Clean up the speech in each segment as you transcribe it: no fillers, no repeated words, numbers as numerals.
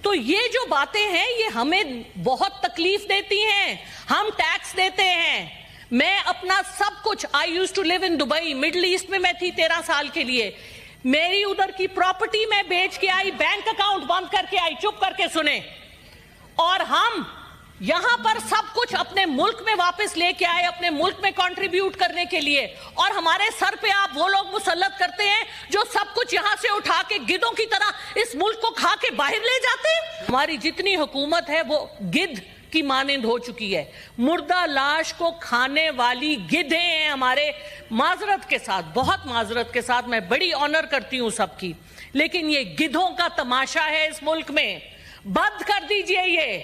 تو یہ جو باتیں ہیں یہ ہمیں بہت تکلیف دیتی ہیں. ہم ٹیکس دیتے ہیں. میں اپنا سب کچھ I used to live in Dubai, middle asset میں تھی 13 سال کے لیے. میری ادھر کی پراپرٹی میں بیچ کے آئی, بینک اکاؤنٹ بند کر کے آئی. چپ کر کے سنیں. اور ہم یہاں پر سب کچھ اپنے ملک میں واپس لے کے آئے, اپنے ملک میں کنٹریبیوٹ کرنے کے لیے. اور ہمارے سر پہ آپ وہ لوگ مسلط کرتے ہیں جو سب کچھ یہاں سے اٹھا کے گدھوں کی طرح اس ملک کو کھا کے باہر لے جاتے ہیں. ہماری جتنی حکومت ہے وہ گدھ کی مانند ہو چکی ہے. مردہ لاش کو کھانے والی گدھیں ہیں ہمارے. معذرت کے ساتھ, بہت معذرت کے ساتھ, میں بڑی آنر کرتی ہوں سب کی, لیکن یہ گدھوں کا تماشا ہے اس ملک میں. بند کر دیجئے یہ.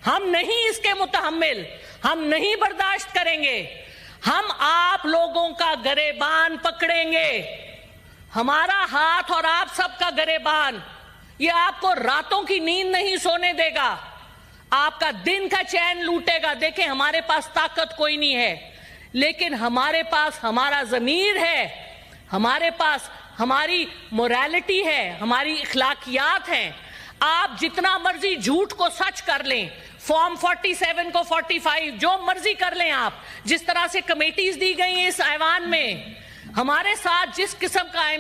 ہم نہیں اس کے متحمل, ہم نہیں برداشت کریں گے. ہم آپ لوگوں کا گریبان پکڑیں گے. ہمارا ہاتھ اور آپ سب کا گریبان یہ آپ کو راتوں کی نیند نہیں سونے دے گا, آپ کا دن کا چین لوٹے گا. دیکھیں ہمارے پاس طاقت کوئی نہیں ہے, لیکن ہمارے پاس ہمارا ضمیر ہے, ہمارے پاس ہماری موریلٹی ہے, ہماری اخلاقیات ہیں. آپ جتنا مرضی جھوٹ کو سچ کر لیں, فارم 47 کو 45 جو مرضی کر لیں آپ, جس طرح سے کمیٹیز دی گئی ہیں اس ایوان میں. ہمارے ساتھ جس قسم کا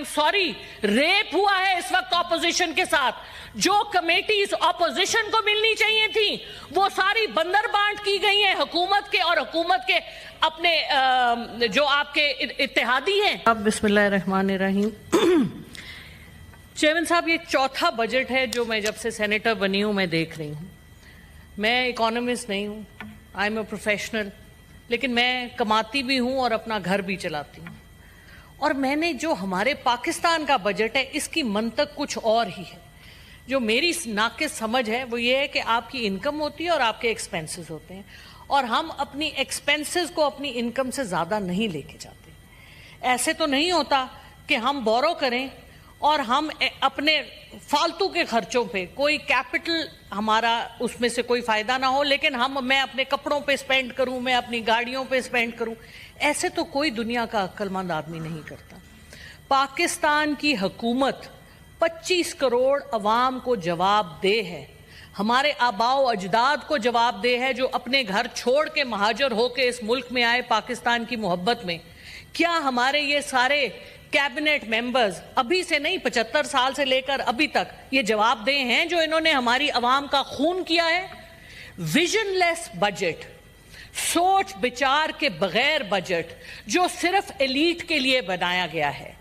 ریپ ہوا ہے اس وقت اپوزیشن کے ساتھ, جو کمیٹیز اپوزیشن کو ملنی چاہیے تھیں وہ ساری بندر بانٹ کی گئی ہیں حکومت کے اور حکومت کے اپنے جو آپ کے اتحادی ہیں. اب بسم اللہ الرحمن الرحیم. چیئرمین صاحب, یہ چوتھا بجٹ ہے جو میں جب سے سینیٹر بنی ہوں میں دیکھ رہی ہوں. میں اکانومسٹ نہیں ہوں, آئی ایم اے پروفیشنل, لیکن میں کماتی بھی ہوں اور اپنا گھر بھی چلاتی ہوں. اور میں نے جو ہمارے پاکستان کا بجٹ ہے اس کی منطق کچھ اور ہی ہے. جو میری ناقص سمجھ ہے وہ یہ ہے کہ آپ کی انکم ہوتی ہے اور آپ کے ایکسپینسز ہوتے ہیں, اور ہم اپنی ایکسپینسز کو اپنی انکم سے زیادہ نہیں لے کے جاتے. ایسے تو نہیں ہوتا کہ ہم بورو کریں اور ہم اپنے فالتو کے خرچوں پہ کوئی کیپٹل ہمارا اس میں سے کوئی فائدہ نہ ہو, لیکن میں اپنے کپڑوں پہ سپینڈ کروں, میں اپنی گاڑیوں پہ سپینڈ کروں. ایسے تو کوئی دنیا کا عقل مند آدمی نہیں کرتا. پاکستان کی حکومت 25 کروڑ عوام کو جواب دہ ہے, ہمارے آباء و اجداد کو جواب دہ ہے جو اپنے گھر چھوڑ کے مہاجر ہو کے اس ملک میں آئے پاکستان کی محبت میں. کیا ہمارے یہ سارے کیبنٹ ممبرز ابھی سے نہیں 75 سال سے لے کر ابھی تک یہ جواب دہ ہیں جو انہوں نے ہماری عوام کا خون کیا ہے؟ ویژن لیس بجٹ, سوچ بچار کے بغیر بجٹ جو صرف ایلیٹ کے لیے بنایا گیا ہے.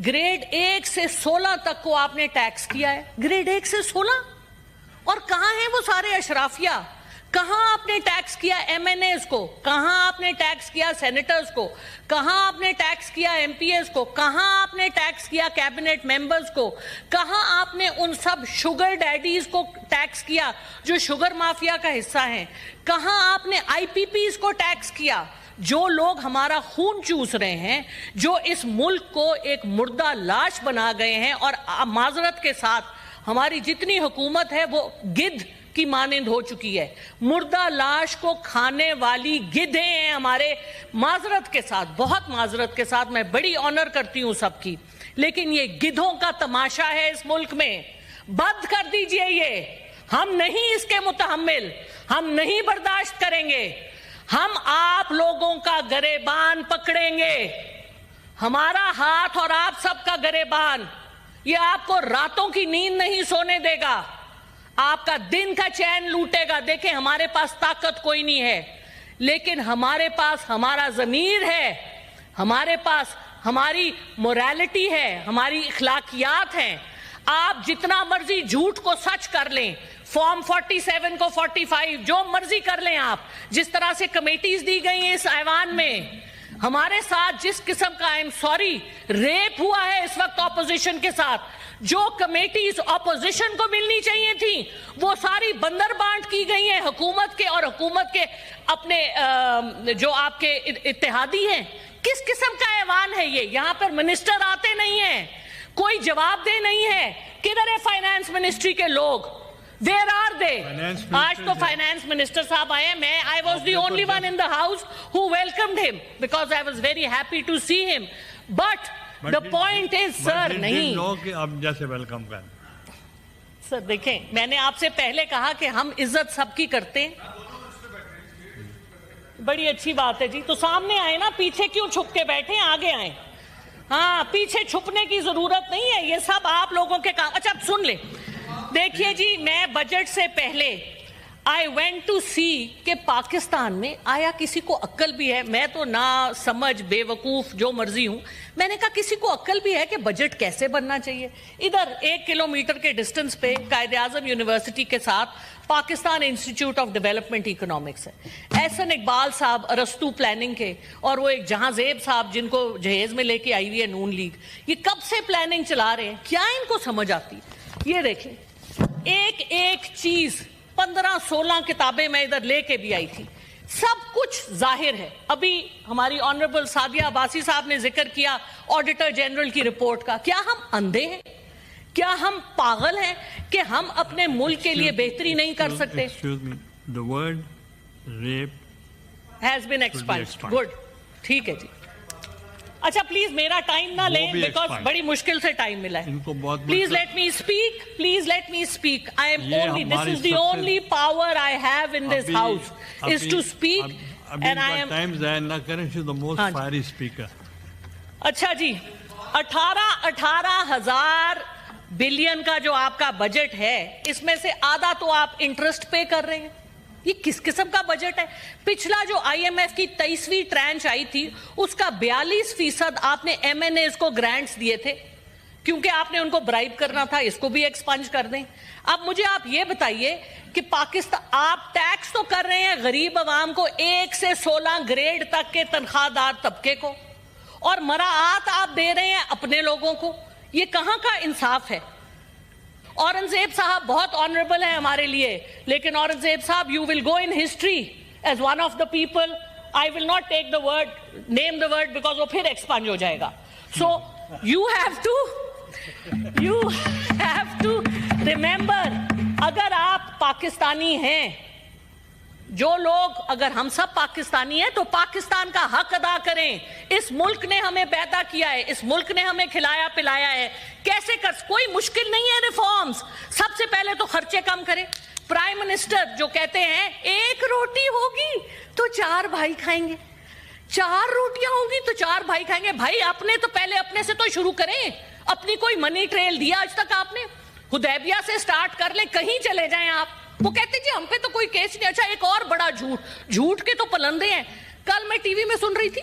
گریڈ 1 سے 16 تک کو آپ نے ٹیکس کیا ہے, گریڈ 1 سے 16, اور کہاں ہیں وہ سارے اشرافیہ؟ کہاں آپ نے ٹیکس کیا ایم این ایز کو, کہاں آپ نے ٹیکس کیا سینیٹرز کو, کہاں آپ نے ٹیکس کیا ایم پی ایز کو, کہاں آپ نے ٹیکس کیا کیبنٹ ممبرز کو, کہاں آپ نے ان سب شوگر ڈیڈیز کو ٹیکس کیا جو شوگر مافیا کا حصہ ہیں, کہاں آپ نے آئی پی پیز کو ٹیکس کیا جو لوگ ہمارا خون چوس رہے ہیں, جو اس ملک کو ایک مردہ لاش بنا گئے ہیں. اور معذرت کے ساتھ ہماری جتنی حکومت ہے وہ گدھ کی مانند ہو چکی ہے. مردہ لاش کو کھانے والی گدھیں ہیں ہمارے. معذرت کے ساتھ, بہت معذرت کے ساتھ, میں بڑی آنر کرتی ہوں سب کی, لیکن یہ گدھوں کا تماشا ہے اس ملک میں. بند کر دیجئے یہ. ہم نہیں اس کے متحمل, ہم نہیں برداشت کریں گے. ہم آپ لوگوں کا گریبان پکڑیں گے. ہمارا ہاتھ اور آپ سب کا گریبان یہ آپ کو راتوں کی نیند نہیں سونے دے گا, آپ کا دن کا چین لوٹے گا. دیکھیں ہمارے پاس طاقت کوئی نہیں ہے, لیکن ہمارے پاس ہمارا ضمیر ہے, ہمارے پاس ہماری موریلٹی ہے, ہماری اخلاقیات ہیں. آپ جتنا مرضی جھوٹ کو سچ کر لیں, فارم 47 کو 45 جو مرضی کر لیں آپ, جس طرح سے کمیٹیز دی گئی ہیں اس ایوان میں. ہمارے ساتھ جس قسم کا ریپ ہوا ہے اس وقت اپوزیشن کے ساتھ, جو کمیٹیز اپوزیشن کو ملنی چاہیے تھیں وہ ساری بندر بانٹ کی گئی ہیں حکومت کے اور حکومت کے اپنے جو آپ کے اتحادی ہیں. کس قسم کا ایوان ہے یہ؟ یہاں پر منسٹر آتے نہیں ہیں, کوئی جواب دہ نہیں ہے. کدھر ہے فائنانس منسٹری کے لوگ؟ Where are they? آج تو فائنانس منسٹر صاحب آئے. میں I was the only one in the house who welcomed him because I was very happy to see him. But the point is, sir, نہیں. کہ اب جیسے ویلکم کر سر دیکھیں میں نے آپ سے پہلے کہا کہ ہم عزت سب کی کرتے ہیں. بڑی اچھی بات ہے جی, تو سامنے آئے نا, پیچھے کیوں چھپ کے بیٹھے ہیں, آگے آئیں. ہاں پیچھے چھپنے کی ضرورت نہیں ہے, یہ سب آپ لوگوں کے کام. اچھا سن لیں, دیکھیے جی میں بجٹ سے پہلے I went to see کہ پاکستان میں آیا کسی کو عقل بھی ہے. میں تو نہ سمجھ بے وقوف جو مرضی ہوں, میں نے کہا کسی کو عقل بھی ہے کہ بجٹ کیسے بننا چاہیے. ادھر 1 کلومیٹر کے ڈسٹنس پہ قائد اعظم یونیورسٹی کے ساتھ Pakistan institute of development economics ہے. احسن اقبال صاحب ارسطو پلاننگ کے, اور وہ ایک جہاں زیب صاحب جن کو جہیز میں لے کے آئی ہوئی ہے نون لیگ, یہ کب سے پلاننگ چلا رہے ہیں, کیا ان کو سمجھ آتی. یہ دیکھیں ایک ایک چیز 15-16 کتابیں میں ادھر لے کے بھی آئی تھی, سب کچھ ظاہر ہے. ابھی ہماری آنریبل سعدیہ عباسی صاحب نے ذکر کیا آڈیٹر جنرل کی رپورٹ کا. کیا ہم اندھے ہیں, کیا ہم پاگل ہیں کہ ہم اپنے ملک کے لیے بہتری نہیں کر سکتے. The word rape has been expunged. Good. ٹھیک ہے جی. اچھا پلیز میرا ٹائم نہ لیں بیکاز بڑی مشکل سے ٹائم ملا ہے. Please let me speak, please let me speak. I am only, this is the only power I have in this house is to speak and I am. Time ضائع نہ کریں, she is the most fiery speaker. اچھا جی 18,000 billion کا جو آپ کا budget ہے, اس میں سے آدھا تو آپ انٹرسٹ پے کر رہے ہیں. یہ کس قسم کا بجٹ ہے. پچھلا جو آئی ایم ایف کی 23ویں ٹرانچ آئی تھی اس کا 42% آپ نے ایم این ایز کو گرانٹس دیے تھے کیونکہ آپ نے ان کو برائب کرنا تھا. اس کو بھی ایکسپنج کر دیں. اب مجھے آپ یہ بتائیے کہ پاکستان, آپ ٹیکس تو کر رہے ہیں غریب عوام کو 1 سے 16 گریڈ تک کے تنخواہ دار طبقے کو, اور مراعات آپ دے رہے ہیں اپنے لوگوں کو. یہ کہاں کا انصاف ہے. اورنگزیب صاحب بہت آنریبل ہیں ہمارے لیے, لیکن اورنگزیب صاحب you will go in history as one of the people. I will not take the word, name the word because وہ پھر ایکسپانج ہو جائے گا. So you have to remember, اگر آپ پاکستانی ہیں, جو لوگ, اگر ہم سب پاکستانی ہیں تو پاکستان کا حق ادا کریں. اس ملک نے ہمیں پیدا کیا ہے, اس ملک نے ہمیں کھلایا پلایا ہے. کیسے کوئی مشکل نہیں ہے ریفارمز. سب سے پہلے تو خرچے کم کریں. پرائم منسٹر جو کہتے ہیں 1 روٹی ہوگی تو 4 بھائی کھائیں گے, 4 روٹیاں ہوگی تو 4 بھائی کھائیں گے. بھائی اپنے تو پہلے اپنے سے تو شروع کریں. اپنی کوئی منی ٹریل دیا آج تک آپ نے؟ حدیبیہ سے سٹارٹ کر لیں, کہیں چلے جائیں آپ. وہ کہتے جی ہم پہ تو کوئی کیس نہیں. اچھا ایک اور بڑا جھوٹ کے تو پلندے ہیں. کل میں ٹی وی میں سن رہی تھی,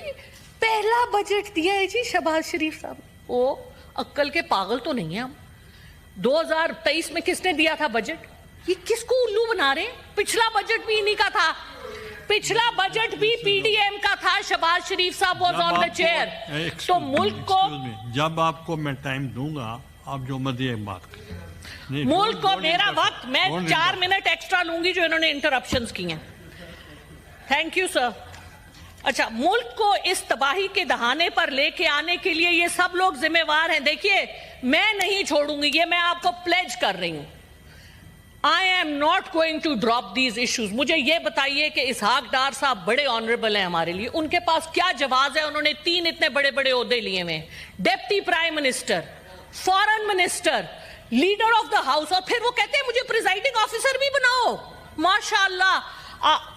پہلا بجٹ دیا ہے جی شہباز شریف صاحب. او عقل کے پاگل تو نہیں ہیں ہم. 2023 میں کس نے دیا تھا بجٹ؟ یہ کس کو الو بنا رہے ہیں؟ پچھلا بجٹ بھی انہی کا تھا, پچھلا بجٹ بھی پی ڈی ایم کا تھا. شہباز شریف صاحب واز آن دا چیئر. تو ملک کو, جب آپ کو میں ٹائم دوں گا آپ جو مرضی بات کریں. ملک کو میرا وقت, میں 4 منٹ ایکسٹرا لوں گی جو انہوں نے انٹرپشنز کی ہیں. Thank you sir. اچھا ملک کو اس تباہی کے دہانے پر لے کے آنے کے لیے یہ سب لوگ ذمہ وار ہیں. دیکھیے میں نہیں چھوڑوں گی, یہ میں آپ کو پلیج کر رہی ہوں. I am not going to drop these issues. مجھے یہ بتائیے کہ اسحاق ڈار صاحب بڑے آنریبل ہیں ہمارے لیے, ان کے پاس کیا جواز ہے؟ انہوں نے 3 اتنے بڑے بڑے عہدے لیے ہوئے, deputy prime minister, foreign minister, leader of the house, اور پھر وہ کہتے ہیں مجھے پریزائڈنگ آفیسر بھی بناؤ. ماشاء اللہ,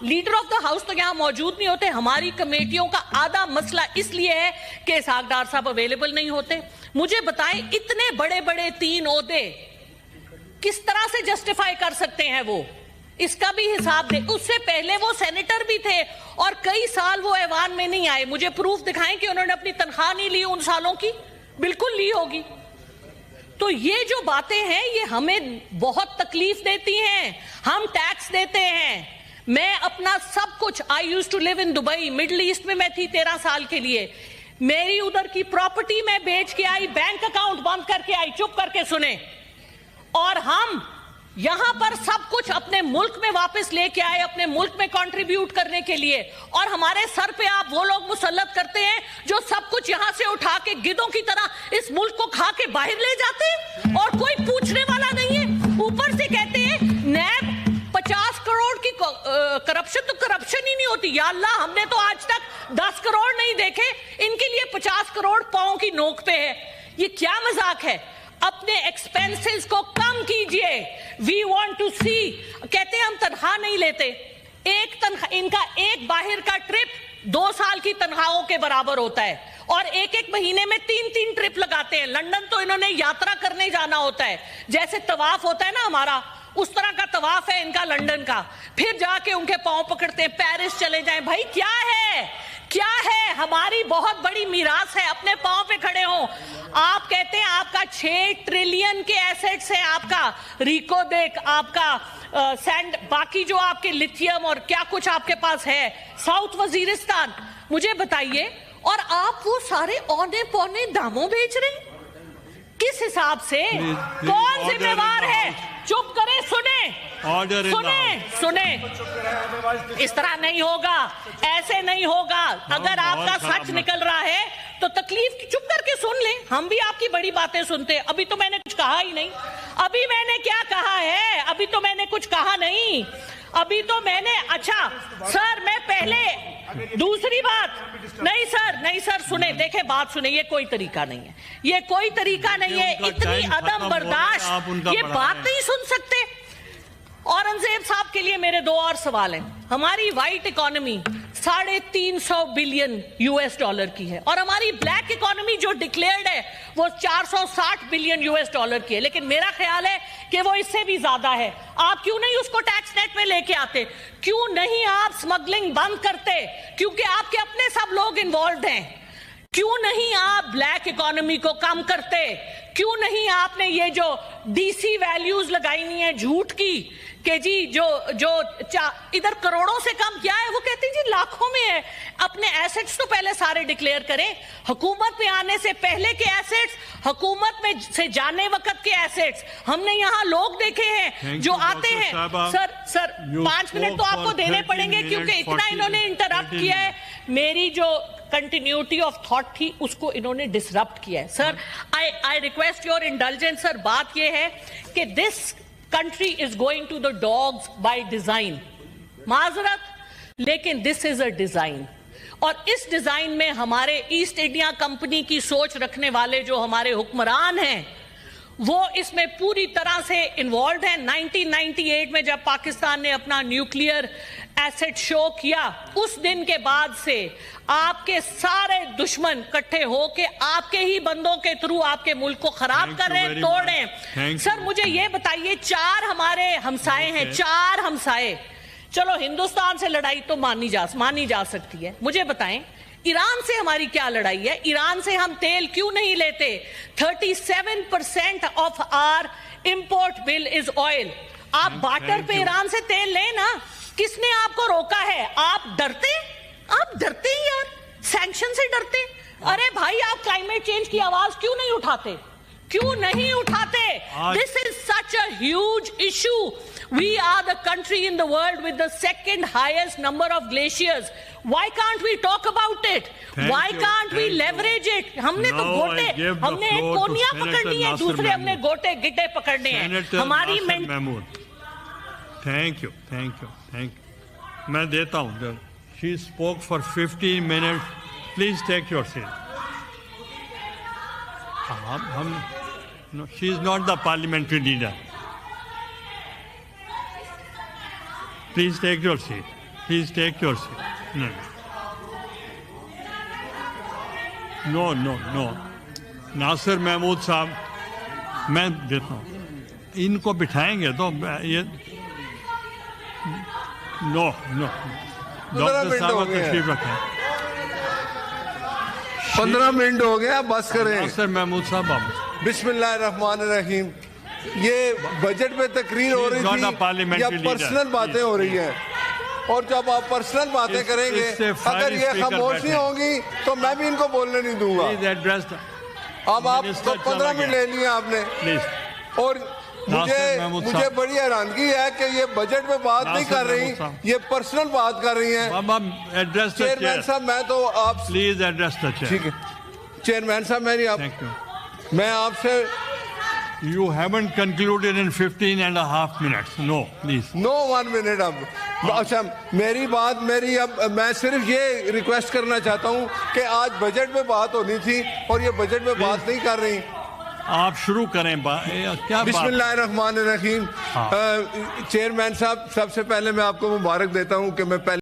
لیڈر آف دا ہاؤس تو یہاں موجود نہیں ہوتے. ہماری کمیٹیوں کا آدھا مسئلہ اس لیے ہے کہ اسحاق ڈار صاحب اویلیبل نہیں ہوتے. مجھے بتائیں اتنے بڑے بڑے 3 عہدے کس طرح سے جسٹیفائی کر سکتے ہیں وہ؟ اس کا بھی حساب دے. اس سے پہلے وہ سینیٹر بھی تھے اور کئی سال وہ ایوان میں نہیں آئے. مجھے پروف دکھائیں کہ انہوں نے اپنی تنخواہ نہیں لی ان سالوں کی. بالکل لی ہوگی. تو یہ جو باتیں ہیں یہ ہمیں بہت تکلیف دیتی ہیں. ہم ٹیکس دیتے ہیں. میں اپنا سب کچھ, I use to live in Dubai, middle asset میں تھی 13 سال کے لیے. میری ادھر کی پراپرٹی میں بیچ کے آئی, بینک اکاؤنٹ بند کر کے آئی. چپ کر کے سنیں. اور ہم یہاں پر سب کچھ اپنے ملک میں واپس لے کے آئے, اپنے ملک میں کنٹریبیوٹ کرنے کے لیے. اور ہمارے سر پہ آپ وہ لوگ مسلط کرتے ہیں جو سب کچھ یہاں سے اٹھا کے گدوں کی طرح اس ملک کو کھا کے باہر لے جاتے ہیں اور کوئی پوچھنے والا نہیں ہے. اوپر سے کہتے ہیں نیب 50 کروڑ کی کرپشن, تو کرپشن ہی نہیں ہوتی. یا اللہ, ہم نے تو آج تک 10 کروڑ نہیں دیکھے, ان کے لیے 50 کروڑ پاؤں کی نوک پہ ہے. یہ کیا مذاق ہے؟ اپنے ایکسپینسز کو کم کیجئے. وی وانٹ ٹو سی. کہتے ہیں ہم تنخواہ نہیں لیتے. ایک تنخواہ, ان کا ایک باہر کا ٹرپ 2 سال کی تنخواہوں کے برابر ہوتا ہے, اور ایک مہینے میں 3 ٹرپ لگاتے ہیں. لندن تو انہوں نے یاترا کرنے جانا ہوتا ہے, جیسے طواف ہوتا ہے نا ہمارا, اس طرح کا طواف ہے ان کا لندن کا. پھر جا کے ان کے پاؤں پکڑتے ہیں, پیرس چلے جائیں. بھائی کیا ہے, کیا ہے؟ ہماری بہت بڑی میراث ہے, اپنے پاؤں پہ کھڑے ہوں. آپ کہتے ہیں آپ کا 6 ٹریلین کے ایسٹس ہیں, آپ کا ریکو دیکھ, آپ کا سینڈ, باقی جو آپ کے لیتھیم اور کیا کچھ آپ کے پاس ہے, ساؤتھ وزیرستان. مجھے بتائیے, اور آپ وہ سارے اونے پونے داموں بیچ رہے ہیں, کس حساب سے؟ کون ذمہ دار ہے؟ چپ کریں, سنیں. اس طرح نہیں ہوگا, ایسے نہیں ہوگا. اگر آپ کا سچ نکل رہا ہے تو تکلیف کی چپ کر کے سن لیں. ہم بھی آپ کی بڑی باتیں سنتے. ابھی تو میں نے کچھ کہا ہی نہیں. ابھی میں نے کیا کہا ہے؟ ابھی تو میں نے کچھ کہا نہیں. ابھی تو میں نے, اچھا سر, میں پہلے دوسری بات نہیں سر سنیں, دیکھیں بات سنیں. یہ کوئی طریقہ نہیں ہے, یہ کوئی طریقہ نہیں ہے. اتنی عدم برداشت, یہ بات نہیں سن سکتے. اورنگزیب صاحب کے لیے میرے 2 اور سوال ہیں. ہماری وائٹ اکانومی $350 بلین کی ہے, اور ہماری بلیک اکانومی جو ڈکلیئرڈ ہے وہ $460 بلین کی ہے. لیکن میرا خیال ہے کہ وہ اس سے بھی زیادہ ہے. آپ کیوں نہیں اس کو ٹیکس نیٹ میں لے کے آتے؟ کیوں نہیں آپ سمگلنگ بند کرتے؟ کیونکہ آپ کے اپنے سب لوگ انوالوڈ ہیں. کیوں نہیں آپ بلیک اکانومی کو کم کرتے؟ کیوں نہیں آپ نے یہ جو ڈی سی ویلیوز لگائی ہوئی ہیں جھوٹ کی کہ جی جو ادھر کروڑوں سے کم کیا ہے, وہ کہتے ہیں جی لاکھوں میں ہے. اپنے ایسٹس تو پہلے سارے ڈکلیئر کریں. حکومت میں آنے سے پہلے کے ایسٹس, حکومت میں سے جانے وقت کے ایسٹس. ہم نے یہاں لوگ دیکھے ہیں جو آتے ہیں. سر 5 منٹ تو آپ کو دینے پڑیں گے, کیونکہ اتنا انہوں نے انٹرپٹ کیا ہے. میری جو کنٹینیوٹی آف تھاٹ تھی اس کو انہوں نے ڈسرپٹ کیا ہے. سر I request your indulgence. سر بات یہ ہے کہ this country is going to the dogs by design. معذرت, لیکن this is a design. اور اس ڈیزائن میں ہمارے ایسٹ انڈیا کمپنی کی سوچ رکھنے والے جو ہمارے حکمران ہیں وہ اس میں پوری طرح سے انوالوڈ ہیں. 1998 میں جب پاکستان نے اپنا نیوکلیئر ایسٹ شو کیا, اس دن کے بعد سے آپ کے سارے دشمن کٹھے ہو کے آپ کے ہی بندوں کے تھرو آپ کے ملک کو خراب کر رہے ہیں, توڑ رہے ہیں. سر مجھے یہ بتائیے, 4 ہمارے ہمسائے ہیں, 4 ہمسائے. چلو ہندوستان سے لڑائی تو مانی جا سکتی ہے. مجھے بتائیں ایران سے ہماری کیا لڑائی ہے؟ ایران سے ہم تیل کیوں نہیں لیتے؟ 37% of our import bill is oil. آپ بارٹر پہ ایران سے تیل لیں نا. کس نے آپ کو روکا ہے؟ آپ ڈرتے ہیں یار, سینکشن سے ڈرتے. ارے بھائی, آپ کلائمیٹ چینج کی آواز کیوں نہیں اٹھاتے؟ This is such a huge issue. We are the country in the world with the 2nd highest number of glaciers. Why can't we talk about it? Why can't we leverage it? ہم نے تو گوٹے, ہم نے ایک کونیا پکڑنی ہے, دوسرے ہم نے گوٹے گٹے پکڑنے ہیں. ہماری تھینک یو. میں دیتا ہوں. She spoke for 15 minutes. Please take your seat. No, she is not the parliamentary leader. Please take your seat. No. ناصر محمود صاحب, میں دیتا ہوں. ان کو بٹھائیں گے تو یہ نو ڈاکٹر صاحب تشریف رکھیں. 15 منٹ ہو گیا, بس کریں. ناصر محمود صاحب, بسم اللہ الرحمن الرحیم. یہ بجٹ پہ تقریر ہو رہی تھی یا پرسنل باتیں ہو رہی ہیں؟ اور جب آپ پرسنل باتیں کریں گے, اگر یہ خاموش نہیں ہوں گی تو میں بھی ان کو بولنے نہیں دوں گا. اب آپ 15 منٹ لے لیے آپ نے. اور مجھے بڑی حیرانگی ہے کہ یہ بجٹ پہ بات نہیں کر رہی, یہ پرسنل بات کر رہی ہیں. چیئرمین صاحب, میں تو آپ پلیز ایڈریس دا چیئر. ٹھیک ہے چیئرمین صاحب, میں آپ سے You haven't concluded in 15.5 minutes. No, please. No 1 minute. اب اچھا اب میں صرف یہ ریکویسٹ کرنا چاہتا ہوں کہ آج بجٹ پہ بات ہونی تھی اور یہ بجٹ پہ بات نہیں کر رہی. آپ شروع کریں کیا بسم اللہ الرحمن الرحیم. چیئرمین صاحب، سب سے پہلے میں آپ کو مبارک دیتا ہوں کہ میں پہلے